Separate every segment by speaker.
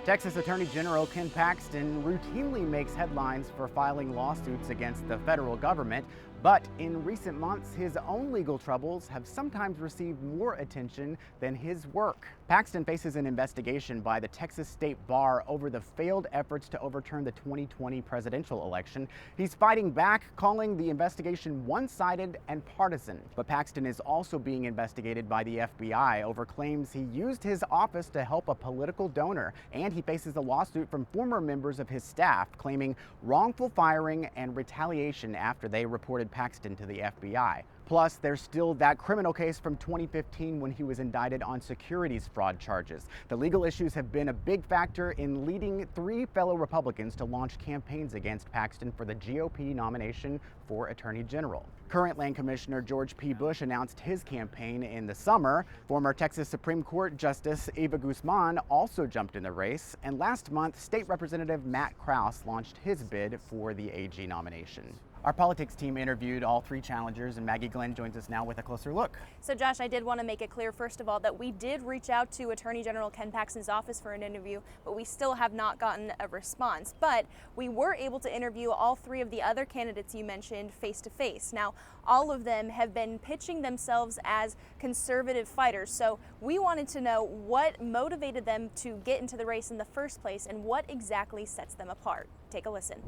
Speaker 1: Texas Attorney General Ken Paxton routinely makes headlines for filing lawsuits against the federal government, but in recent months, his own legal troubles have sometimes received more attention than his work. Paxton faces an investigation by the Texas State Bar over the failed efforts to overturn the 2020 presidential election. He's fighting back, calling the investigation one-sided and partisan. But Paxton is also being investigated by the FBI over claims he used his office to help a political donor, and he faces a lawsuit from former members of his staff claiming wrongful firing and retaliation after they reported Paxton to the FBI. Plus, there's still that criminal case from 2015 when he was indicted on securities fraud charges. The legal issues have been a big factor in leading 3 fellow Republicans to launch campaigns against Paxton for the GOP nomination for Attorney General. Current Land Commissioner George P. Bush announced his campaign in the summer. Former Texas Supreme Court Justice Eva Guzman also jumped in the race. And last month, State Representative Matt Krause launched his bid for the AG nomination. Our politics team interviewed all 3 challengers, and Maggie Glynn joins us now with a closer look.
Speaker 2: So Josh, I did want to make it clear, first of all, that we did reach out to Attorney General Ken Paxton's office for an interview, but we still have not gotten a response. But we were able to interview all 3 of the other candidates you mentioned face to face. Now, all of them have been pitching themselves as conservative fighters. So we wanted to know what motivated them to get into the race in the first place and what exactly sets them apart. Take a listen.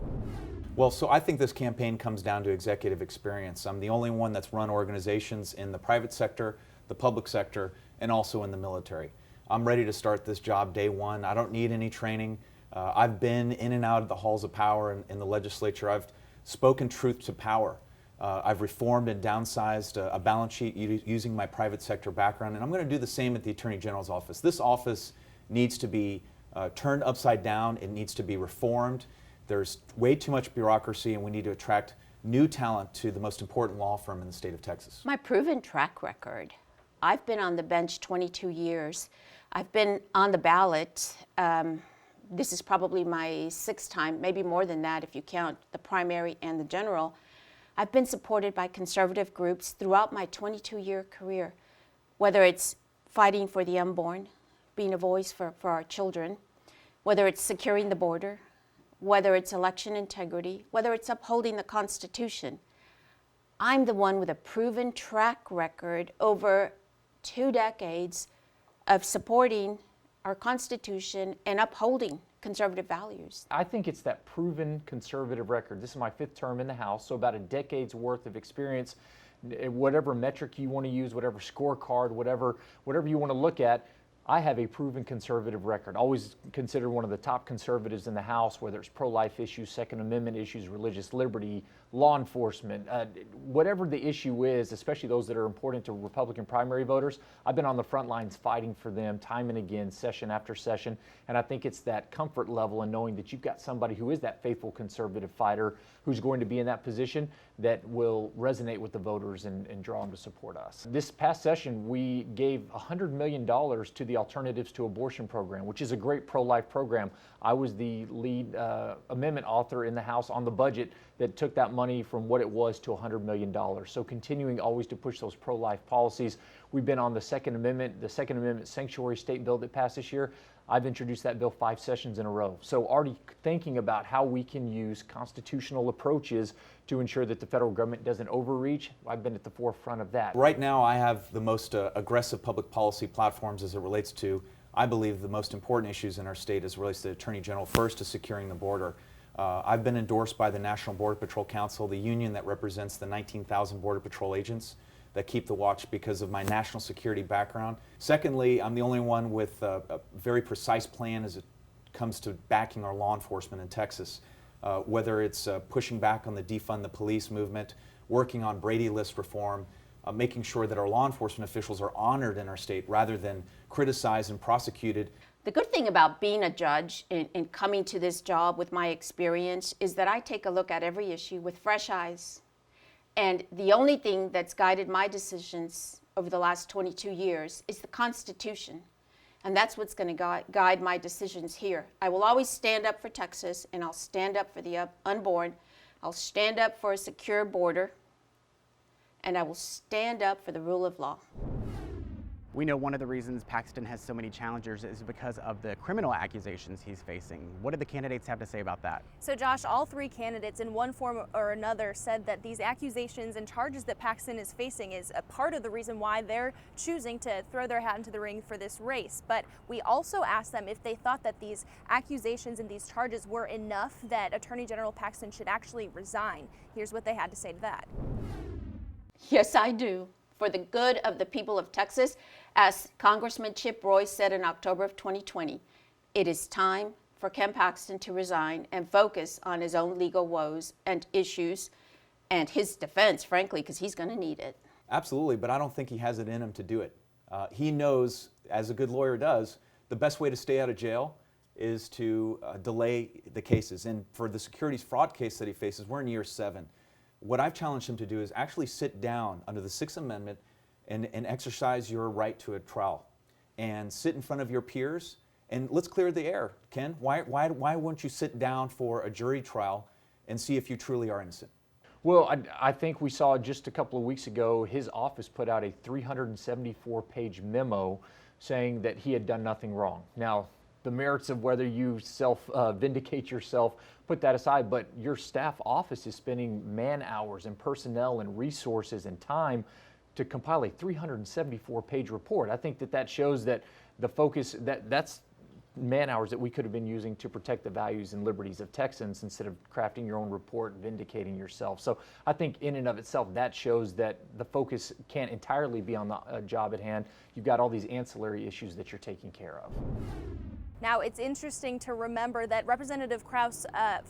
Speaker 3: Well, so I think this campaign comes down to executive experience. I'm the only one that's run organizations in the private sector, the public sector, and also in the military. I'm ready to start this job day one. I don't need any training. I've been in and out of the halls of power in the legislature. I've spoken truth to power. I've reformed and downsized a balance sheet using my private sector background, and I'm going to do the same at the Attorney General's office. This office needs to be turned upside down. It needs to be reformed. There's way too much bureaucracy, and we need to attract new talent to the most important law firm in the state of Texas.
Speaker 4: My proven track record. I've been on the bench 22 years. I've been on the ballot. This is probably my 6th time, maybe more than that if you count the primary and the general. I've been supported by conservative groups throughout my 22-year career, whether it's fighting for the unborn, being a voice for our children, whether it's securing the border, whether it's election integrity, whether it's upholding the Constitution. I'm the one with a proven track record over 2 decades of supporting our Constitution and upholding conservative values.
Speaker 5: I think it's that proven conservative record. This is my 5th term in the House, so about a decade's worth of experience. Whatever metric you want to use, whatever scorecard, whatever you want to look at, I have a proven conservative record. Always considered one of the top conservatives in the House, whether it's pro-life issues, Second Amendment issues, religious liberty, law enforcement, whatever the issue is, especially those that are important to Republican primary voters. I've been on the front lines fighting for them time and again, session after session, and I think it's that comfort level in knowing that you've got somebody who is that faithful conservative fighter who's going to be in that position that will resonate with the voters and draw them to support us. This past session, we gave $100 million to the Alternatives to Abortion program, which is a great pro-life program. I was the lead amendment author in the House on the budget that took that money from what it was to $100 million. So continuing always to push those pro-life policies. We've been on the Second Amendment sanctuary state bill that passed this year. I've introduced that bill 5 sessions in a row. So already thinking about how we can use constitutional approaches to ensure that the federal government doesn't overreach. I've been at the forefront of that.
Speaker 3: Right now, I have the most aggressive public policy platforms as it relates to, I believe, the most important issues in our state as it relates to the Attorney General. First is securing the border. I've been endorsed by the National Border Patrol Council, the union that represents the 19,000 Border Patrol agents that keep the watch because of my national security background. Secondly, I'm the only one with a very precise plan as it comes to backing our law enforcement in Texas, whether it's pushing back on the defund the police movement, working on Brady List reform, making sure that our law enforcement officials are honored in our state rather than criticized and prosecuted.
Speaker 4: The good thing about being a judge and coming to this job with my experience is that I take a look at every issue with fresh eyes. And the only thing that's guided my decisions over the last 22 years is the Constitution. And that's what's going to guide my decisions here. I will always stand up for Texas, and I'll stand up for the unborn. I'll stand up for a secure border, and I will stand up for the rule of law.
Speaker 1: We know one of the reasons Paxton has so many challengers is because of the criminal accusations he's facing. What do the candidates have to say about that?
Speaker 2: So Josh, all three candidates in one form or another said that these accusations and charges that Paxton is facing is a part of the reason why they're choosing to throw their hat into the ring for this race. But we also asked them if they thought that these accusations and these charges were enough that Attorney General Paxton should actually resign. Here's what they had to say to that.
Speaker 4: Yes, I do. For the good of the people of Texas, as Congressman Chip Roy said in October of 2020, it is time for Ken Paxton to resign and focus on his own legal woes and issues and his defense, frankly, because he's going to need it.
Speaker 3: Absolutely, but I don't think he has it in him to do it. He knows, as a good lawyer does, the best way to stay out of jail is to delay the cases. And for the securities fraud case that he faces, we're in year 7. What I've challenged him to do is actually sit down under the 6th Amendment and exercise your right to a trial and sit in front of your peers and let's clear the air. Ken, why won't you sit down for a jury trial and see if you truly are innocent?
Speaker 5: Well, I think we saw just a couple of weeks ago, his office put out a 374-page memo saying that he had done nothing wrong. Now, the merits of whether you vindicate yourself, put that aside, but your staff office is spending man hours and personnel and resources and time to compile a 374-page report. I think that shows that the focus, that's man hours that we could have been using to protect the values and liberties of Texans instead of crafting your own report and vindicating yourself. So I think in and of itself, that shows that the focus can't entirely be on the job at hand. You've got all these ancillary issues that you're taking care of.
Speaker 2: Now, it's interesting to remember that Representative Krause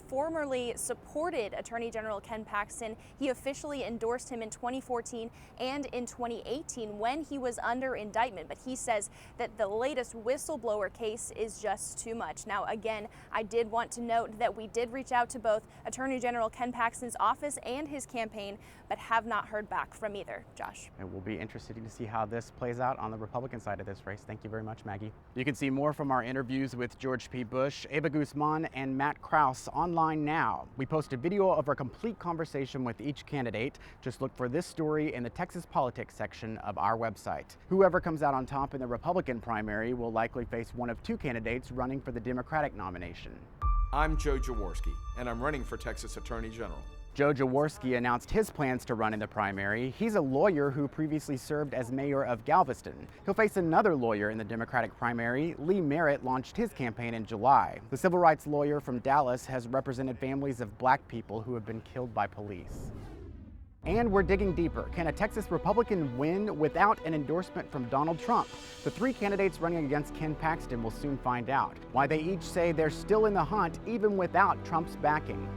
Speaker 2: formerly supported Attorney General Ken Paxton. He officially endorsed him in 2014 and in 2018 when he was under indictment, but he says that the latest whistleblower case is just too much. Now, again, I did want to note that we did reach out to both Attorney General Ken Paxton's office and his campaign, but have not heard back from either. Josh.
Speaker 1: It will be interesting to see how this plays out on the Republican side of this race. Thank you very much, Maggie. You can see more from our interviews with George P. Bush, Eva Guzman, and Matt Krause online now. We post a video of our complete conversation with each candidate. Just look for this story in the Texas Politics section of our website. Whoever comes out on top in the Republican primary will likely face one of 2 candidates running for the Democratic nomination.
Speaker 6: I'm Joe Jaworski, and I'm running for Texas Attorney General.
Speaker 1: Joe Jaworski announced his plans to run in the primary. He's a lawyer who previously served as mayor of Galveston. He'll face another lawyer in the Democratic primary. Lee Merritt launched his campaign in July. The civil rights lawyer from Dallas has represented families of black people who have been killed by police. And we're digging deeper. Can a Texas Republican win without an endorsement from Donald Trump? The 3 candidates running against Ken Paxton will soon find out why they each say they're still in the hunt even without Trump's backing.